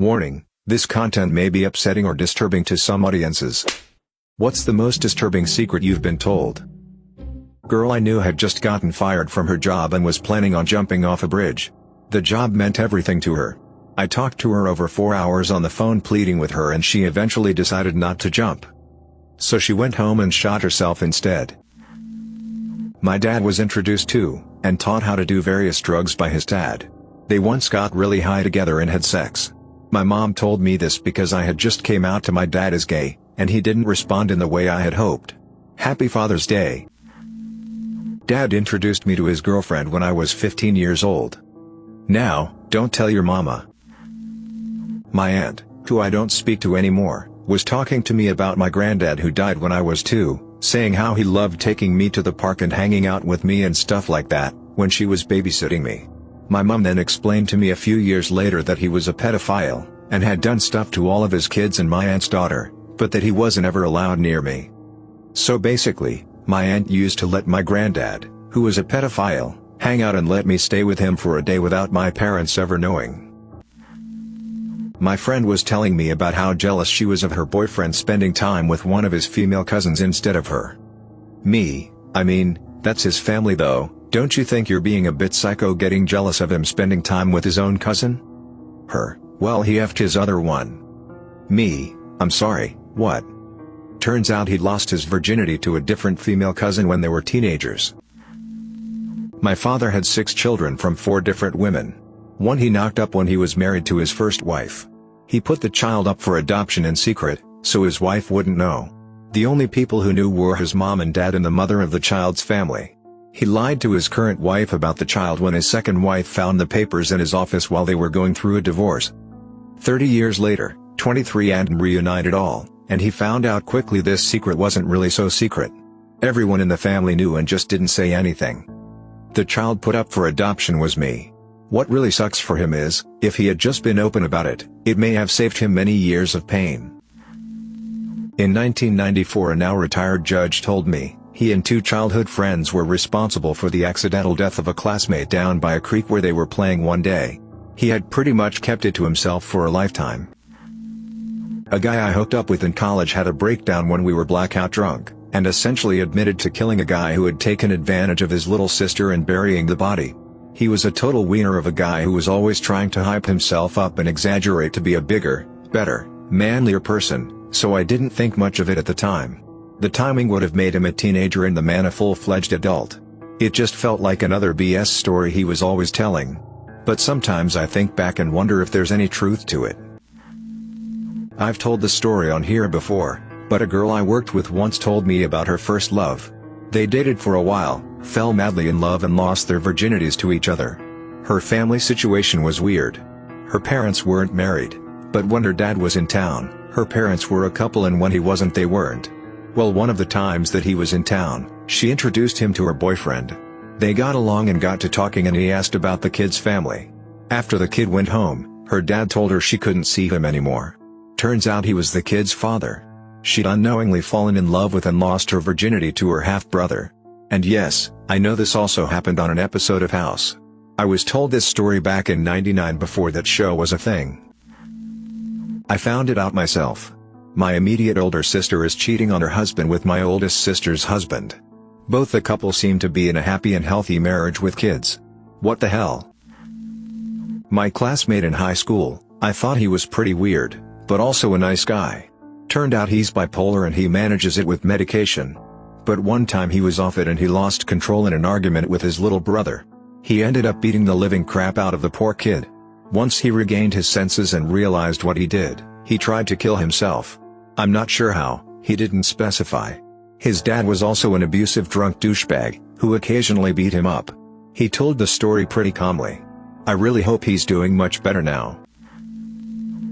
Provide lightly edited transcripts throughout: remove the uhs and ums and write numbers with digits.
Warning, this content may be upsetting or disturbing to some audiences. What's the most disturbing secret you've been told? Girl I knew had just gotten fired from her job and was planning on jumping off a bridge. The job meant everything to her. I talked to her over 4 hours on the phone pleading with her, and she eventually decided not to jump. So she went home and shot herself instead. My dad was introduced to, and taught how to do various drugs by his dad. They once got really high together and had sex. My mom told me this because I had just came out to my dad as gay, and he didn't respond in the way I had hoped. Happy Father's Day. Dad introduced me to his girlfriend when I was 15 years old. Now, don't tell your mama. My aunt, who I don't speak to anymore, was talking to me about my granddad who died when I was 2, saying how he loved taking me to the park and hanging out with me and stuff like that, when she was babysitting me. My mom then explained to me a few years later that he was a pedophile, and had done stuff to all of his kids and my aunt's daughter, but that he wasn't ever allowed near me. So basically, my aunt used to let my granddad, who was a pedophile, hang out and let me stay with him for a day without my parents ever knowing. My friend was telling me about how jealous she was of her boyfriend spending time with one of his female cousins instead of her. I mean, that's his family though. Don't you think you're being a bit psycho getting jealous of him spending time with his own cousin? Her, well, he effed his other one. I'm sorry, what? Turns out he'd lost his virginity to a different female cousin when they were teenagers. My father had 6 children from 4 different women. One he knocked up when he was married to his first wife. He put the child up for adoption in secret, so his wife wouldn't know. The only people who knew were his mom and dad and the mother of the child's family. He lied to his current wife about the child when his second wife found the papers in his office while they were going through a divorce. 30 years later, 23 and reunited all, and he found out quickly this secret wasn't really so secret. Everyone in the family knew and just didn't say anything. The child put up for adoption was me. What really sucks for him is, if he had just been open about it, it may have saved him many years of pain. In 1994, a now retired judge told me, he and 2 childhood friends were responsible for the accidental death of a classmate down by a creek where they were playing one day. He had pretty much kept it to himself for a lifetime. A guy I hooked up with in college had a breakdown when we were blackout drunk, and essentially admitted to killing a guy who had taken advantage of his little sister and burying the body. He was a total wiener of a guy who was always trying to hype himself up and exaggerate to be a bigger, better, manlier person, so I didn't think much of it at the time. The timing would have made him a teenager and the man a full-fledged adult. It just felt like another BS story he was always telling. But sometimes I think back and wonder if there's any truth to it. I've told the story on here before, but a girl I worked with once told me about her first love. They dated for a while, fell madly in love and lost their virginities to each other. Her family situation was weird. Her parents weren't married, but when her dad was in town, her parents were a couple, and when he wasn't they weren't. Well, one of the times that he was in town, she introduced him to her boyfriend. They got along and got to talking, and he asked about the kid's family. After the kid went home, her dad told her she couldn't see him anymore. Turns out he was the kid's father. She'd unknowingly fallen in love with and lost her virginity to her half-brother. And yes, I know this also happened on an episode of House. I was told this story back in '99 before that show was a thing. I found it out myself. My immediate older sister is cheating on her husband with my oldest sister's husband. Both the couple seem to be in a happy and healthy marriage with kids. What the hell? My classmate in high school, I thought he was pretty weird, but also a nice guy. Turned out he's bipolar and he manages it with medication. But one time he was off it and he lost control in an argument with his little brother. He ended up beating the living crap out of the poor kid. Once he regained his senses and realized what he did, he tried to kill himself. I'm not sure how, he didn't specify. His dad was also an abusive drunk douchebag, who occasionally beat him up. He told the story pretty calmly. I really hope he's doing much better now.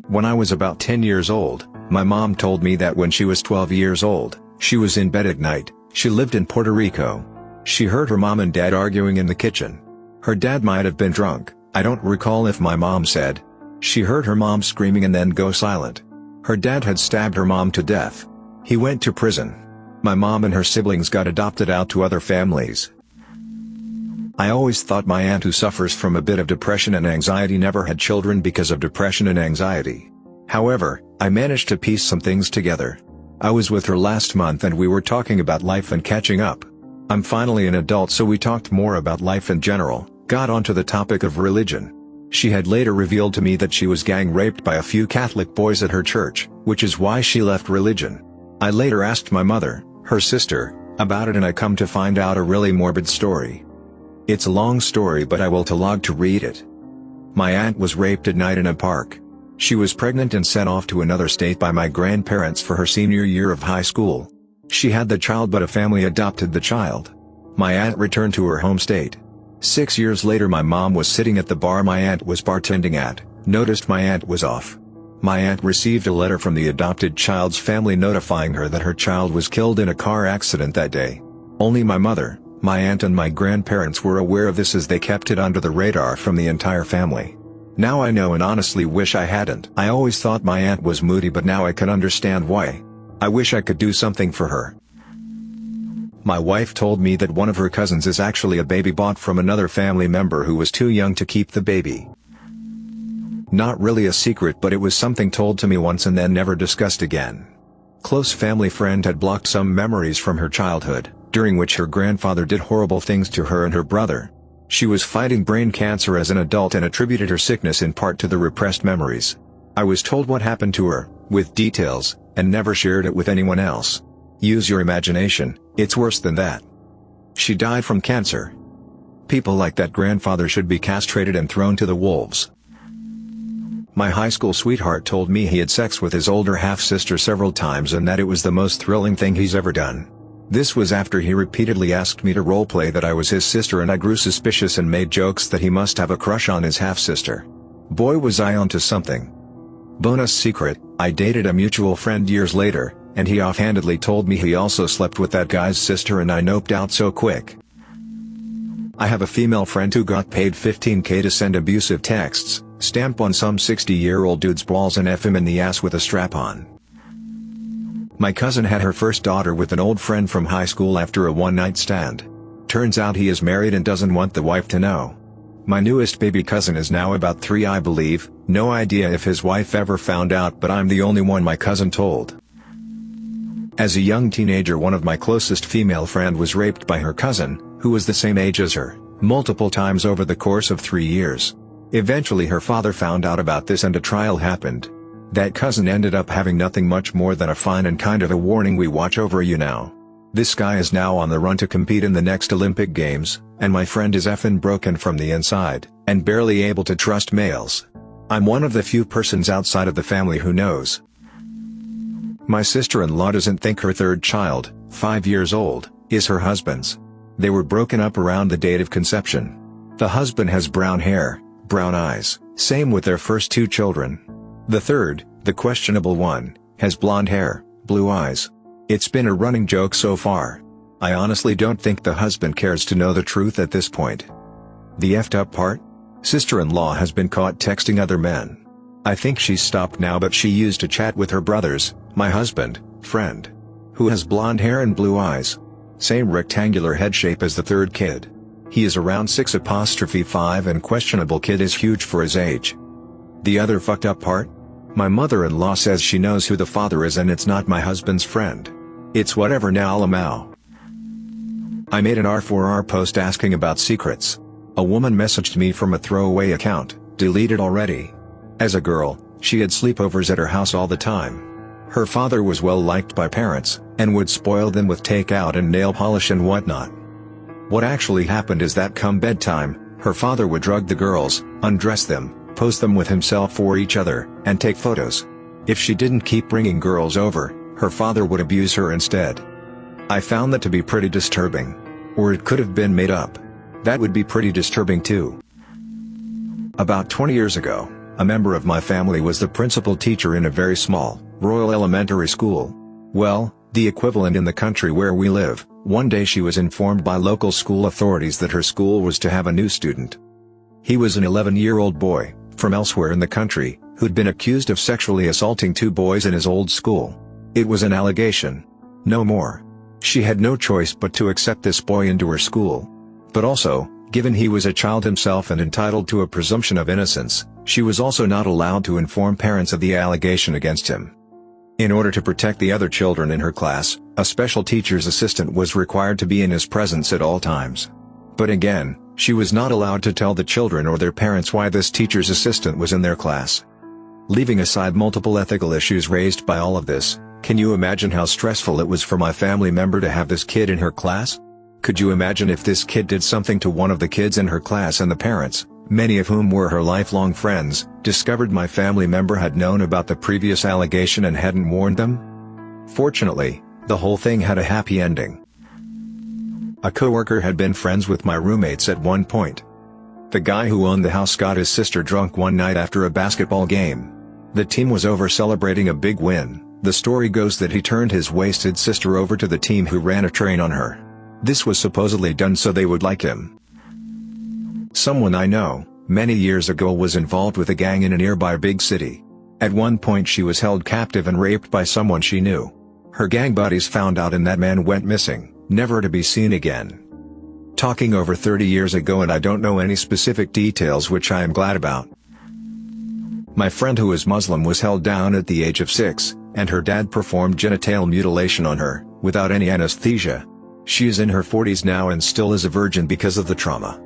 When I was about 10 years old, my mom told me that when she was 12 years old, she was in bed at night. She lived in Puerto Rico. She heard her mom and dad arguing in the kitchen. Her dad might have been drunk, I don't recall if my mom said. She heard her mom screaming and then go silent. Her dad had stabbed her mom to death. He went to prison. My mom and her siblings got adopted out to other families. I always thought my aunt, who suffers from a bit of depression and anxiety, never had children because of depression and anxiety. However, I managed to piece some things together. I was with her last month and we were talking about life and catching up. I'm finally an adult, so we talked more about life in general, got onto the topic of religion. She had later revealed to me that she was gang raped by a few Catholic boys at her church, which is why she left religion. I later asked my mother, her sister, about it, and I come to find out a really morbid story. It's a long story, but I will log to read it. My aunt was raped at night in a park. She was pregnant and sent off to another state by my grandparents for her senior year of high school. She had the child, but a family adopted the child. My aunt returned to her home state. 6 years later, my mom was sitting at the bar my aunt was bartending at, noticed my aunt was off. My aunt received a letter from the adopted child's family notifying her that her child was killed in a car accident that day. Only my mother, my aunt and my grandparents were aware of this, as they kept it under the radar from the entire family. Now I know and honestly wish I hadn't. I always thought my aunt was moody, but now I can understand why. I wish I could do something for her. My wife told me that one of her cousins is actually a baby bought from another family member who was too young to keep the baby. Not really a secret, but it was something told to me once and then never discussed again. Close family friend had blocked some memories from her childhood, during which her grandfather did horrible things to her and her brother. She was fighting brain cancer as an adult and attributed her sickness in part to the repressed memories. I was told what happened to her, with details, and never shared it with anyone else. Use your imagination, it's worse than that. She died from cancer. People like that grandfather should be castrated and thrown to the wolves. My high school sweetheart told me he had sex with his older half-sister several times and that it was the most thrilling thing he's ever done. This was after he repeatedly asked me to roleplay that I was his sister, and I grew suspicious and made jokes that he must have a crush on his half-sister. Boy, was I onto something. Bonus secret, I dated a mutual friend years later, and he offhandedly told me he also slept with that guy's sister, and I noped out so quick. I have a female friend who got paid $15K to send abusive texts, stamp on some 60-year-old dude's balls and F him in the ass with a strap on. My cousin had her first daughter with an old friend from high school after a one-night stand. Turns out he is married and doesn't want the wife to know. My newest baby cousin is now about 3, I believe, no idea if his wife ever found out, but I'm the only one my cousin told. As a young teenager, one of my closest female friend was raped by her cousin, who was the same age as her, multiple times over the course of 3 years. Eventually her father found out about this and a trial happened. That cousin ended up having nothing much more than a fine and kind of a warning, we watch over you now. This guy is now on the run to compete in the next Olympic Games, and my friend is effing broken from the inside, and barely able to trust males. I'm one of the few persons outside of the family who knows. My sister-in-law doesn't think her third child, 5 years old, is her husband's. They were broken up around the date of conception. The husband has brown hair, brown eyes, same with their first 2 children. The third, the questionable one, has blonde hair, blue eyes. It's been a running joke so far. I honestly don't think the husband cares to know the truth at this point. The effed up part? Sister-in-law has been caught texting other men. I think she's stopped now, but she used to chat with her brothers, my husband, friend, who has blonde hair and blue eyes. Same rectangular head shape as the third kid. He is around 6'5" and questionable kid is huge for his age. The other fucked up part? My mother-in-law says she knows who the father is and it's not my husband's friend. It's whatever now, lamau. I made an R4R post asking about secrets. A woman messaged me from a throwaway account, deleted already. As a girl, she had sleepovers at her house all the time. Her father was well liked by parents, and would spoil them with takeout and nail polish and whatnot. What actually happened is that come bedtime, her father would drug the girls, undress them, post them with himself for each other, and take photos. If she didn't keep bringing girls over, her father would abuse her instead. I found that to be pretty disturbing. Or it could have been made up. That would be pretty disturbing too. About 20 years ago, a member of my family was the principal teacher in a very small, rural elementary school. Well, the equivalent in the country where we live. One day she was informed by local school authorities that her school was to have a new student. He was an 11-year-old boy, from elsewhere in the country, who'd been accused of sexually assaulting 2 boys in his old school. It was an allegation. No more. She had no choice but to accept this boy into her school. But also, Given he was a child himself and entitled to a presumption of innocence, she was also not allowed to inform parents of the allegation against him. In order to protect the other children in her class, a special teacher's assistant was required to be in his presence at all times. But again, she was not allowed to tell the children or their parents why this teacher's assistant was in their class. Leaving aside multiple ethical issues raised by all of this, can you imagine how stressful it was for my family member to have this kid in her class? Could you imagine if this kid did something to one of the kids in her class and the parents, many of whom were her lifelong friends, discovered my family member had known about the previous allegation and hadn't warned them? Fortunately, the whole thing had a happy ending. A coworker had been friends with my roommates at one point. The guy who owned the house got his sister drunk one night after a basketball game. The team was over celebrating a big win. The story goes that he turned his wasted sister over to the team who ran a train on her. This was supposedly done so they would like him. Someone I know, many years ago, was involved with a gang in a nearby big city. At one point she was held captive and raped by someone she knew. Her gang buddies found out and that man went missing, never to be seen again. Talking over 30 years ago, and I don't know any specific details, which I am glad about. My friend who is Muslim was held down at the age of 6, and her dad performed genital mutilation on her, without any anesthesia. She is in her 40s now and still is a virgin because of the trauma.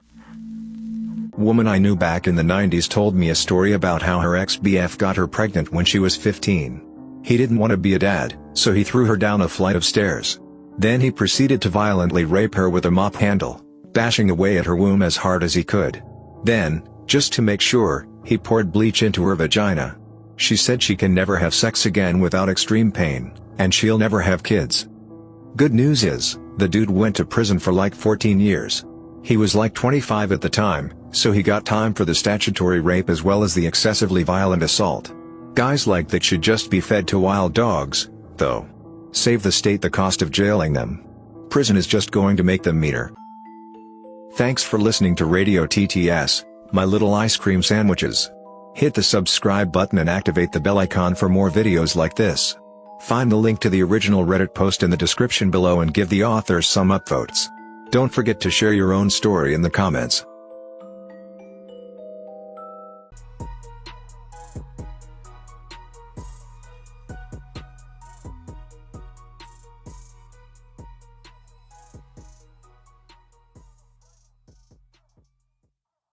Woman I knew back in the 90s told me a story about how her ex-BF got her pregnant when she was 15. He didn't want to be a dad, so he threw her down a flight of stairs. Then he proceeded to violently rape her with a mop handle, bashing away at her womb as hard as he could. Then, just to make sure, he poured bleach into her vagina. She said she can never have sex again without extreme pain, and she'll never have kids. Good news is, the dude went to prison for like 14 years. He was like 25 at the time, so he got time for the statutory rape as well as the excessively violent assault. Guys like that should just be fed to wild dogs, though. Save the state the cost of jailing them. Prison is just going to make them meaner. Thanks for listening to Radio TTS, my little ice cream sandwiches. Hit the subscribe button and activate the bell icon for more videos like this. Find the link to the original Reddit post in the description below and give the authors some upvotes. Don't forget to share your own story in the comments.